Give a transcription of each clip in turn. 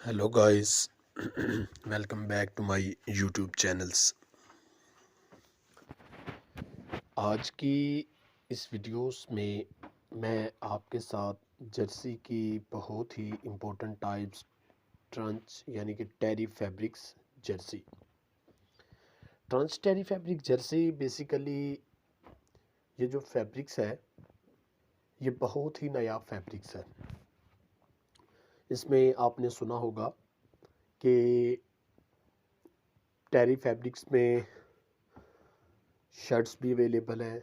Hello guys welcome back to my YouTube channels. आज की इस वीडियोस में मैं आपके साथ जर्सी की बहुत ही इम्पोर्टेंट टाइप्स ट्रंच यानी कि टेरी फैब्रिक्स जर्सी। ट्रंच टेरी फैब्रिक जर्सी बेसिकली ये जो फैब्रिक्स है ये बहुत ही नया फैब्रिक्स है। इसमें आपने सुना होगा कि टेरी फैब्रिक्स में शर्ट्स भी अवेलेबल हैं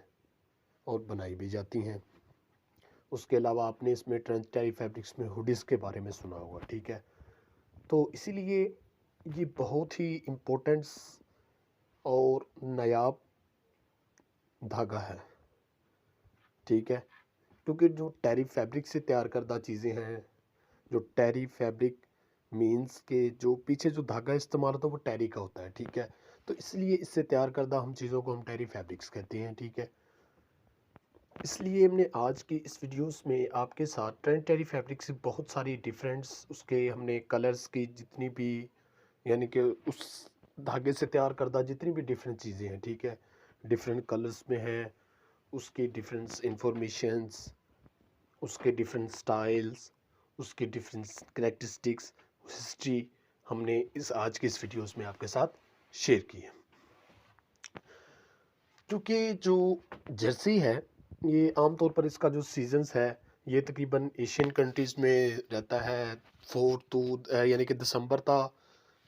और बनाई भी जाती हैं। उसके अलावा आपने इसमें ट्रंच टेरी फैब्रिक्स में हुडीज़ के बारे में सुना होगा, ठीक है। तो इसीलिए ये बहुत ही इम्पोर्टेंट और नायाब धागा है, ठीक है। क्योंकि जो टेरी फैब्रिक से तैयार करदा चीज़ें हैं, जो टेरी फैब्रिक मीन्स के जो पीछे जो धागा इस्तेमाल होता है वो टेरी का होता है, ठीक है। तो इसलिए इससे तैयार करदा हम चीज़ों को हम टेरी फैब्रिक्स कहते हैं, ठीक है। इसलिए हमने आज की इस वीडियोस में आपके साथ ट्रेंड टेरी फैब्रिक से बहुत सारी डिफरेंट्स उसके हमने कलर्स की जितनी भी यानी कि उस धागे से तैयार करदा जितनी भी डिफरेंट चीज़ें हैं, ठीक है, डिफरेंट कलर्स में है, उसकी डिफरेंट इंफॉर्मेशंस, उसके डिफरेंट स्टाइल्स, उसके डिफरेंट करैक्टरिस्टिक्स, हिस्ट्री हमने इस आज के इस वीडियोस में आपके साथ शेयर की है। क्योंकि जो जर्सी है ये आमतौर पर इसका जो सीजन्स है ये तकरीबन एशियन कंट्रीज़ में रहता है 4 to यानी कि दिसंबर तक,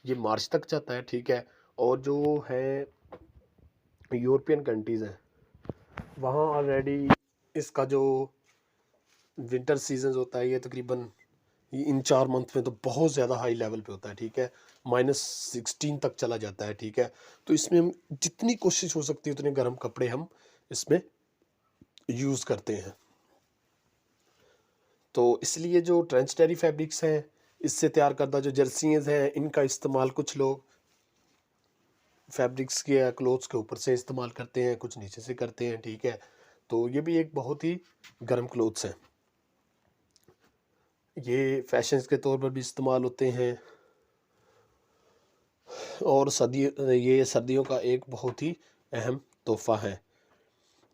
ये मार्च तक जाता है, ठीक है। और जो है यूरोपियन कंट्रीज़ हैं वहाँ ऑलरेडी इसका जो विंटर सीजन होता है ये तकरीबन इन 4 मंथ में तो बहुत ज़्यादा हाई लेवल पे होता है, ठीक है। -16 तक चला जाता है, ठीक है। तो इसमें हम जितनी कोशिश हो सकती है उतने गर्म कपड़े हम इसमें यूज़ करते हैं। तो इसलिए जो ट्रेंच टेरी फैब्रिक्स हैं इससे तैयार करदा जो जर्सीज हैं इनका इस्तेमाल कुछ लोग फैब्रिक्स के या क्लोथ्स के ऊपर से इस्तेमाल करते हैं, कुछ नीचे से करते हैं, ठीक है। तो ये भी एक बहुत ही गर्म क्लोथ्स हैं, ये फैशंस के तौर पर भी इस्तेमाल होते हैं और ये सर्दियों का एक बहुत ही अहम तोहफ़ा है।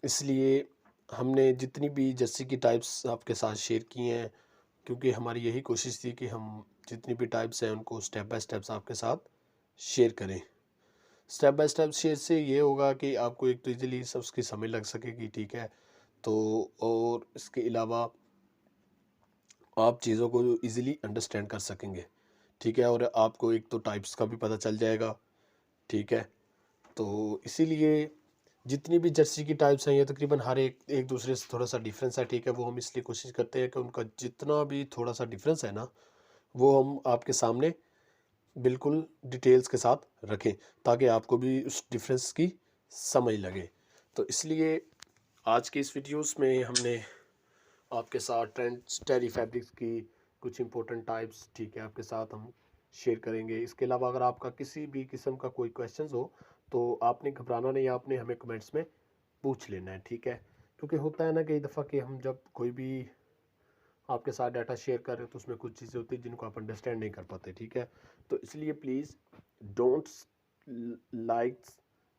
इसलिए हमने जितनी भी जर्सी की टाइप्स आपके साथ शेयर की हैं, क्योंकि हमारी यही कोशिश थी कि हम जितनी भी टाइप्स हैं उनको स्टेप बाय स्टेप्स आपके साथ शेयर करें। स्टेप बाय स्टेप शेयर से ये होगा कि आपको एक तो ईज़िली सब उसकी समझ लग सकेगी, ठीक है। तो और इसके अलावा आप चीज़ों को ईज़िली अंडरस्टैंड कर सकेंगे, ठीक है। और आपको एक तो टाइप्स का भी पता चल जाएगा, ठीक है। तो इसीलिए जितनी भी जर्सी की टाइप्स हैं ये तकरीबन हर एक एक दूसरे से थोड़ा सा डिफरेंस है, ठीक है। वो हम इसलिए कोशिश करते हैं कि उनका जितना भी थोड़ा सा डिफरेंस है ना वो हम आपके सामने बिल्कुल डिटेल्स के साथ रखें ताकि आपको भी उस डिफरेंस की समझ लगे। तो इसलिए आज के इस वीडियोस में हमने आपके साथ ट्रेंच टेरी फैब्रिक्स की कुछ इंपॉर्टेंट टाइप्स, ठीक है, आपके साथ हम शेयर करेंगे। इसके अलावा अगर आपका किसी भी किस्म का कोई क्वेश्चंस हो तो आपने घबराना नहीं, आपने हमें कमेंट्स में पूछ लेना है, ठीक है। क्योंकि होता है ना कई दफ़ा कि हम जब कोई भी आपके साथ डाटा शेयर कर रहे हो तो उसमें कुछ चीज़ें होती हैं जिनको आप अंडरस्टैंड नहीं कर पाते, ठीक है। तो इसलिए please don't like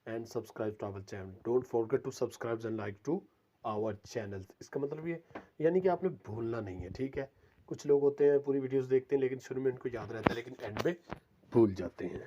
and subscribe to our channel, don't forget to subscribe and like to our channel. इसका मतलब ये यानी कि आपने भूलना नहीं है, ठीक है। कुछ लोग होते हैं पूरी वीडियोस देखते हैं लेकिन शुरू में उनको याद रहता है लेकिन एंड में भूल जाते हैं।